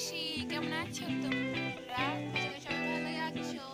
দেশবাসী, কেমন আছো তোমরা? সবাই ভালো আছো?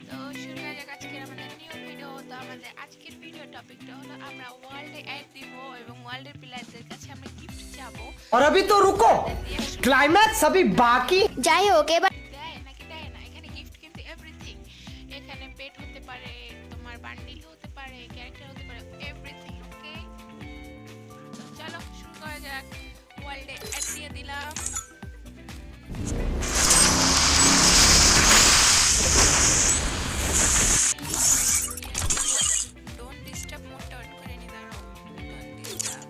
তো শুরু করা যাক আজকের আমাদের নিউ ভিডিও। তো আমাদের আজকের ভিডিও টপিকটা হলো আমরা ওয়ার্ল্ডে অ্যাড দিব এবং ওয়ার্ল্ডের প্লেয়ারদের কাছে আমরা গিফট চাবো। और अभी तो रुको, क्लाइमैक्स अभी बाकी। যাই হোক এবার দেয় নাকি দেয় না, এখানে গিফট কিন্তু এভরিথিং। এখানে পেট হতে পারে, তোমার বান্ডিল হতে পারে, ক্যারেক্টার হতে পারে, এভরিথিং। ওকে, তো চলো শুরু করা যাক। ওয়ার্ল্ডে অ্যাড দিয়ে দিলাম। ডোন্ট ডিস্টার্ব মোডটা অন করে নি, দাঁড়াও। ডোন্ট ডিস্টার্ব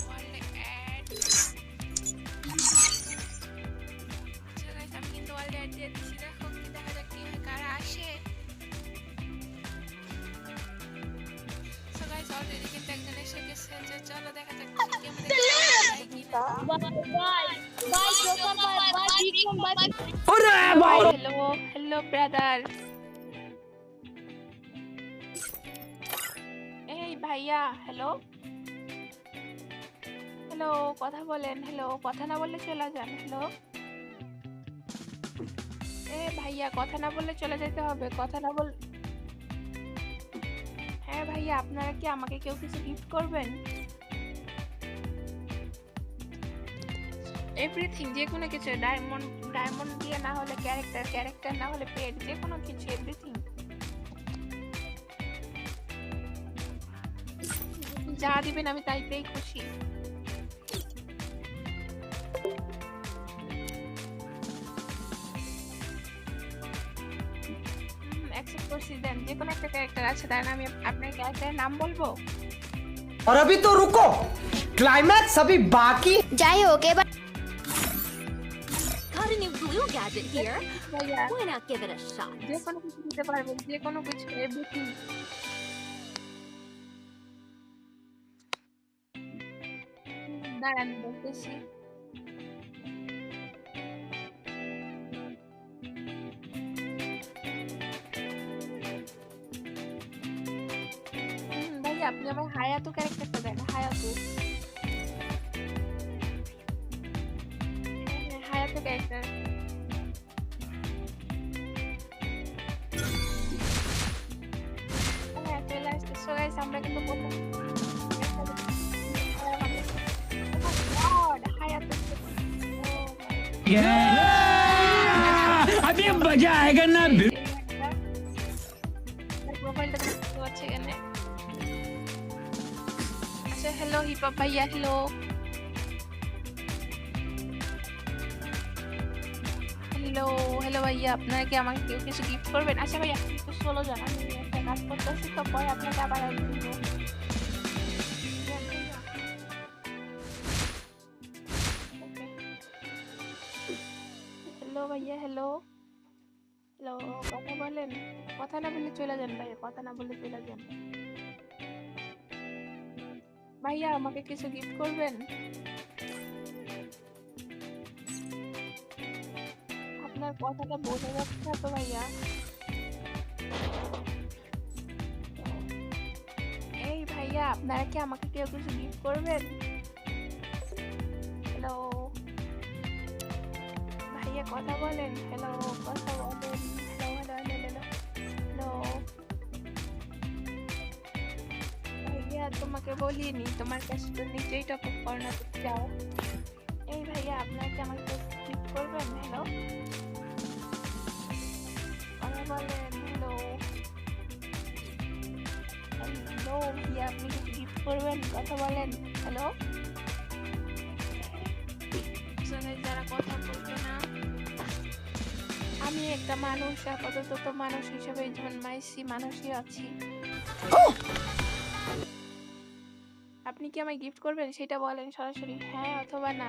ওয়ার্ল্ডে অ্যাড। আচ্ছা গাইস, আমি কিন্তু ওয়ার্ল্ডে অ্যাড দিয়ে দিচ্ছি। দেখো কি দেখা যাক কি হয়, কারা আসে। সো গাইস, অলরেডি কিন্তু একজন এসে গেছে। যে চলো দেখা যাক কি আমাদের হ্যালো হ্যালো ব্রাদার। এই ভাইয়া, হ্যালো হ্যালো, কথা বলেন। হ্যালো, কথা না বললে চলে যান। হ্যালো এ ভাইয়া, কথা না বললে চলে যেতে হবে। কথা না বল। হ্যাঁ ভাইয়া, আপনারা কি আমাকে কেউ কিছু গিফট করবেন? এভরিথিং, যে কোনো কিছু। ডায়মন্ড দিয়ে না হলে ক্যারেক্টার না হলে পেট, যে কোনো কিছু, এভরিথিং যা দিবেন আমি তাইতেই খুশি। অ্যাকসেপ্ট করছি। দেন যে কোনো একটা ক্যারেক্টার আছে, তার আমি আপনার ক্যারেক্টারের নাম বলবো। और अभी तो रुको, क्लाइमैक्स अभी बाकी। যাই হোক এবার Got a new glue gadget here. ভাইয়া Why not give it a shot? যে কোনো কিছু দিতে পারবেন, যে কোনো কিছু, এভরিথিং। দাঁড়ান বলতেছি। ভাইয়া আপনি আমার হায়াতু ক্যারেক্টারটা দেন। হায়াতু হায়াতু ক্যারেক্টার। হ্যাঁ চলে আসছে। সো গাইস, আমরা কিন্তু প্রথম হায়াতু। अभी मजा आएगा ना। প্রোফাইলটা দেখতে পাচ্ছি এখানে। আচ্ছা হ্যালো হিপহপ ভাইয়া, হ্যালো হ্যালো হ্যালো ভাইয়া, আপনারা কি আমাকে কেউ কিছু গিফট করবেন? আচ্ছা ভাইয়া একটু সোলো যান, আমি একটা কাজ করতেছি, তো পরে আপনাকে আবার দিব। হ্যালো ভাইয়া, হ্যালো হ্যালো, কথা বলেন। কথা না বললে চলে যান ভাইয়া, কথা না বললে চলে যান। ভাইয়া আমাকে কিছু গিফট করবেন? আপনার কথাটা বোঝা যাচ্ছে না তো ভাইয়া। এই ভাইয়া, আপনারা কি আমাকে কেউ কিছু গিফট করবেন? হ্যালো ভাইয়া, কথা বলেন। হ্যালো, কথা বলেন। হ্যালো হ্যালো হ্যালো হ্যালো ভাইয়া, তোমাকে বলিনি, তোমার কাছে তো নিজেই টপ আপ করাতে চাও। এই ভাইয়া, আপনারা কি আমাকে গিফট করবেন? হ্যালো, কথা বলেন। হ্যালো হ্যালো ভাইয়া, আপনি কিছু গিফট করবেন? কথা বলেন। হ্যালো, যারা কথা বলবে না। আমি একটা মানুষ, আপাতত তো মানুষ হিসেবে জন্মাইছি, মানুষই আছি। আপনি কি আমায় গিফট করবেন সেটা বলেন সরাসরি, হ্যাঁ অথবা না।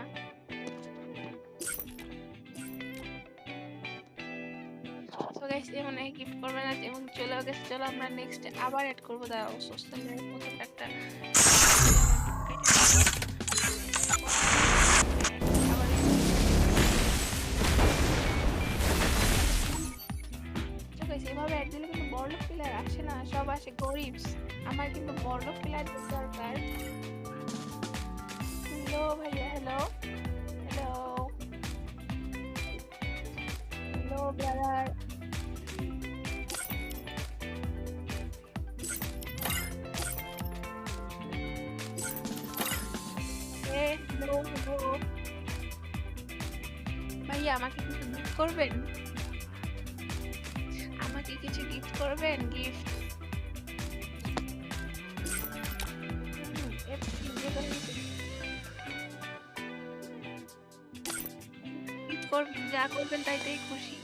সো গাইস, এমন গিফট করবে না এবং চলে গেছে। চলো আমরা নেক্সট আবার অ্যাড করবো। দাঁড়াও, সোশ্যাল মিডিয়ার মতো একটা এভাবে অ্যাড দিলে কিন্তু বড়লোক প্লেয়ার আসে না, সব আসে গরিব। আমার কিন্তু বড়লোক প্লেয়ার দরকার। হ্যালো ভাইয়া, হ্যালো হ্যালো হ্যালো ভাইয়া আমাকে কিছু গিফট করবেন? আমাকে কিছু গিফট করবেন? গিফট গিফট করবেন, যা করবেন তাইতেই খুশি।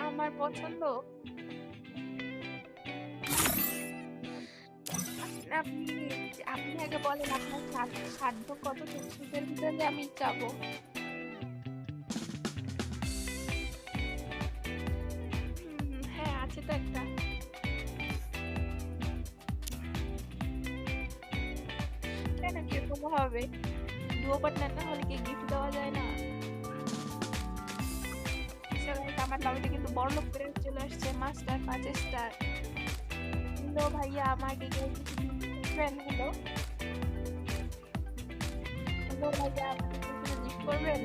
আমার পছন্দ আপনি আপনি আগে বলেন আপনার সাধ্য কতটুকু, সেটার ভিতরে আমি যাবো। হ্যাঁ আছে তো একটা। কেন কিরকম হবে? ডুও পার্টনার না হলে কি গিফট দেওয়া যায় না? আচ্ছা guys, আমার লবিতে কিন্তু বড়লোক প্লেয়ার চলে আসছে, মাস্টার 5 স্টার। হ্যালো ভাইয়া আমাকে কেউ কিছু দিবেন? হ্যালো হ্যালো ভাইয়া আমাকে কেউ কিছু গিফট করবেন?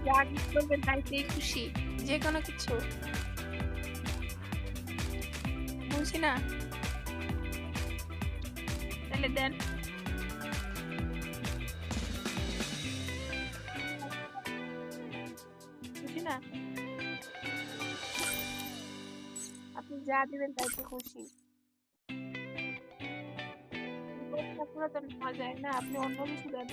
যা গিফট করবেন তাইতেই খুশি, যে কোনো কিছু। বুঝি না, তাহলে দেন। বুঝি না, আপনি যা দিবেন তাইতে খুশি। পুরো তো নেওয়া যায় না, আপনি অন্য কিছু দেন।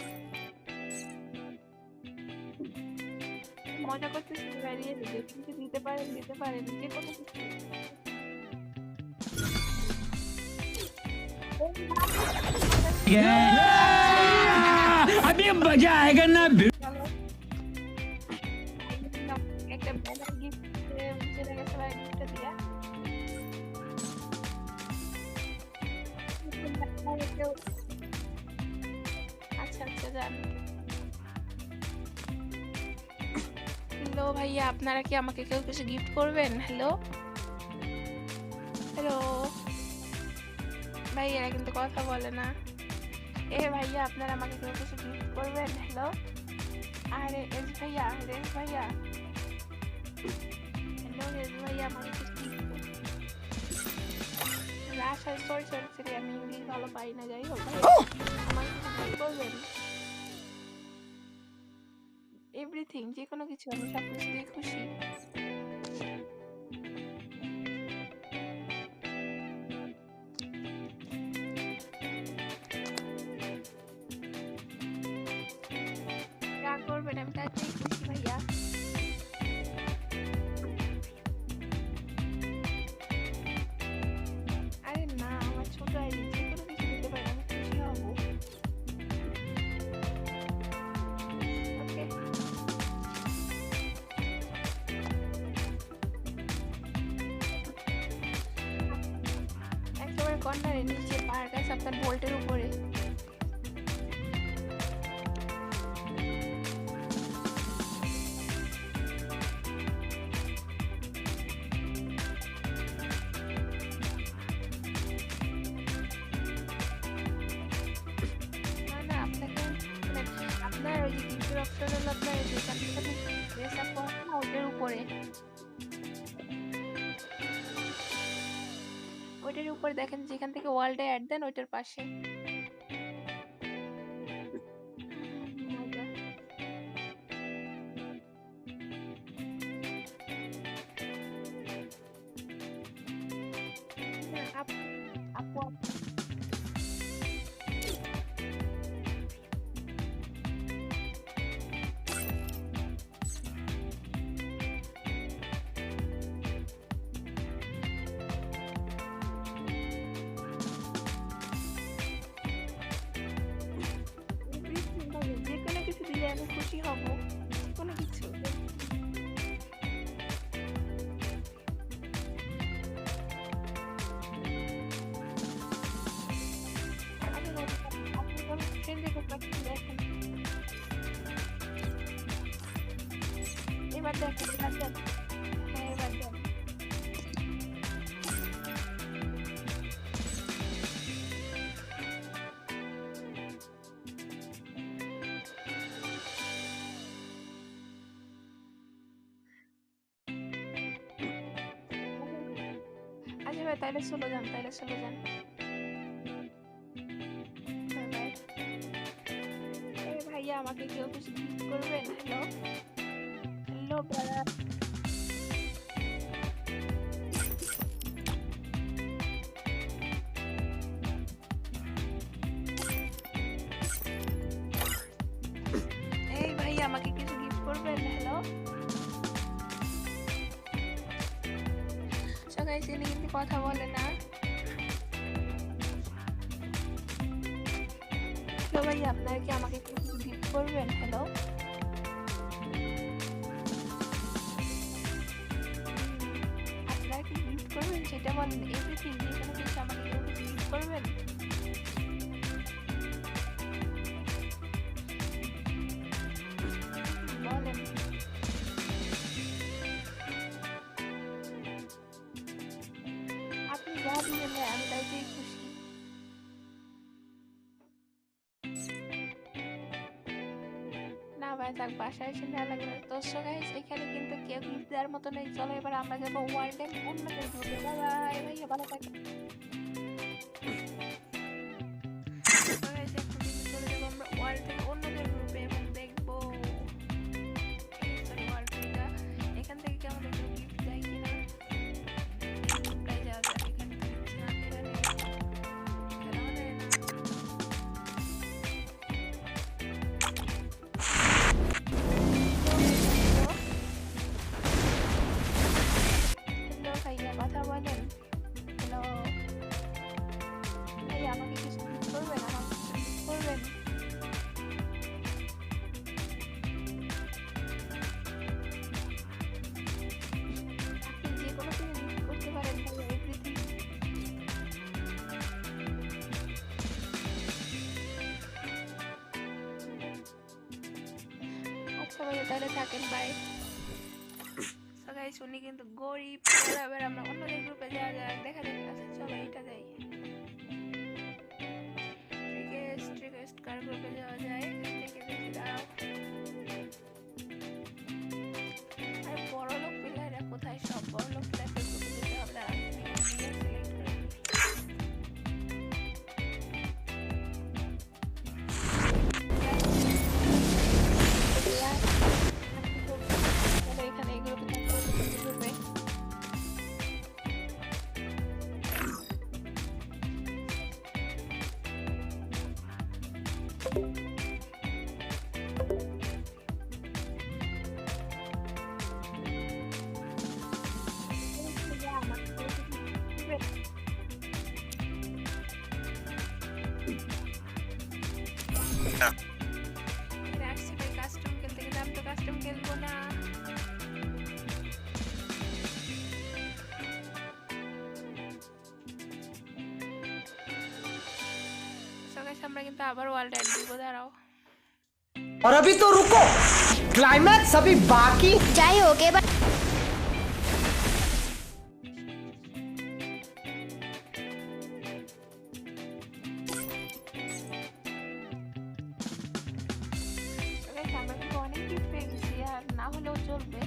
মজা করতেছি, বেরিয়ে দিতে কিছু দিতে পারেন, দিতে পারেন যে কোনো কিছু। अभी मजा आएगा ना চলো একটা ব্যানার গিফট চলে গেছে ভাই, গিফটটা দিয়া। আচ্ছা আচ্ছা যান। হ্যালো ভাইয়া আপনারা কি আমাকে কেউ কিছু গিফট করবেন? হ্যালো হ্যালো ভাই, এরা কিন্তু কথা বলে না। এ ভাইয়া আপনারা আমাকে কেউ কিছু গিফট করবেন? হ্যালো আরে রেজ ভাইয়া, রেজ ভাইয়া, হ্যালো রেজ ভাইয়া আমাকে কিছু গিফট রাশায় সরি সরি সরি আমি ইংলিশ ভালো পাই না, যাই হোক ভাই আমাকে কিছু গিফট করবেন? এভরিথিং, যে কোনো কিছু, আমি সব কিছু দিয়ে খুশি। যা করবেন আমি তাতেই খুশি ভাইয়া। আরে না আমার ছোট আইডি, যে কোনো কিছু দিতে পারেন, আমি খুশি হব। ওকে একেবারে কর্নারে নিচে পাহাড় গাছ আপনার ভোল্টের উপরে। না না আপনাকে আপনার ওই যে গিফটের অপশন হলো আপনার যেখান থেকে আপনি ড্রেস আপ করেন না ওটার উপরে, ওইটার উপরে দেখেন যেখান থেকে ওয়ার্ল্ডে অ্যাড দেন ওইটার পাশে। মজা। আপু আপু যে কোনো কিছু দিলে আমি খুশি হব, যে কোনো কিছু। আপনি কোনো ফ্রেন্ডের ব্যাপারে দেখেন, এবার দেখেন, এবার দেন। হ্যাঁ এবার দেন। আচ্ছা ভাই যাবে তাহলে চলে যান বাই বাই। এই ভাইয়া আমাকে কেউ কিছু গিফট করবেন? Hello brother. এই ভাইয়া আমাকে কিছু গিফট করবেন? হ্যালো। সবাই চিনি কিন্তু কথা বলে না। হ্যালো ভাইয়া, আপনারা কি আমাকে কিছু গিফট করবেন? হ্যালো। আপনারা কি গিফট করবেন সেটা বলেন। এভরিথিং, যে কোনো কিছু আমাকে কেউ কিছু গিফট করবেন? বলেন। আপনি যা দিবেন ভাই, আমি তাইতেই খুশি। না ভাই থাক, বাসায় এসে ভালো লাগবে না। তো সো গাইস, এখানে কিন্তু কেউ গিফট দেওয়ার মতো নেই। চলো এবার আমরা যাবো ওয়ার্ল্ডের অন্যদের গ্রুপে। বাই বাই ভাইয়া, ভালো থাকেন। তো guys, এখন কিন্তু চলে যাবো আমরা ওয়ার্ল্ডের অন্যদের গ্রুপে এবং দেখবো সরি ওয়ার্ল্ডটা এখান থেকে কি আমাদের কেউ গিফট দেয় কিনা। গ্রুপটাই যাওয়া যাক। এখানে তো দিচ্ছে না, এখানে খেলাও দেয় না। হ্যালো ভাইয়া, কথা বলেন। হ্যালো ভাইয়া, আমাকে কিছু গিফট করবেন? আমাকে কিছু গিফট করবেন? আপনি যে কোনো কিছু গিফট করতে পারেন ভাইয়া, এভরিথিং। আচ্ছা ভাইয়া, তাহলে থাকেন, বাই। তো গাইস, উনি কিন্তু গরিব। এবার আমরা অন্যদের গ্রুপে যাওয়া যাক, দেখা যাক। আচ্ছা চলো এটা যাই। রিকোয়েস্ট কার গ্রুপে যাওয়া যায় দেখে দেখি, দাঁড়াও। আর বড়লোক প্লেয়াররা কোথায়? সব বড়লোক প্লেয়ারদের গ্রুপে যেতে হবে। দাঁড়াও, সিলেক্ট করে এখানে এই গ্রুপে গ্রুপে আসছি ভাই কাস্টম খেলতে, কিন্তু আমি তো কাস্টম খেলবো না। আমরা কিন্তু আবার ওয়ার্ল্ড এড দিব, দাঁড়াও। और अभी तो रुको, क्लाइमैक्स अभी बाकी। যাই হোক এবার আমরা কিন্তু অনেক গিফট পেয়ে গেছি, আর না হলেও চলবে।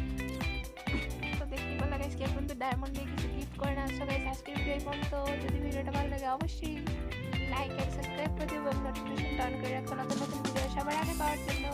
তো দেখতে পেলে গাইস, কেউ কিন্তু ডায়মন্ড দিয়ে কিছু গিফট করে না। সো গাইস, আজকের ভিডিও এই পর্যন্ত। যদি ভিডিওটা ভালো লাগে অবশ্যই লাইক আর সাবস্ক্রাইব করে দিও এবং নোটিফিকেশনটা অন করে রাখো নতুন নতুন ভিডিও সবার আগে পাওয়ার জন্য।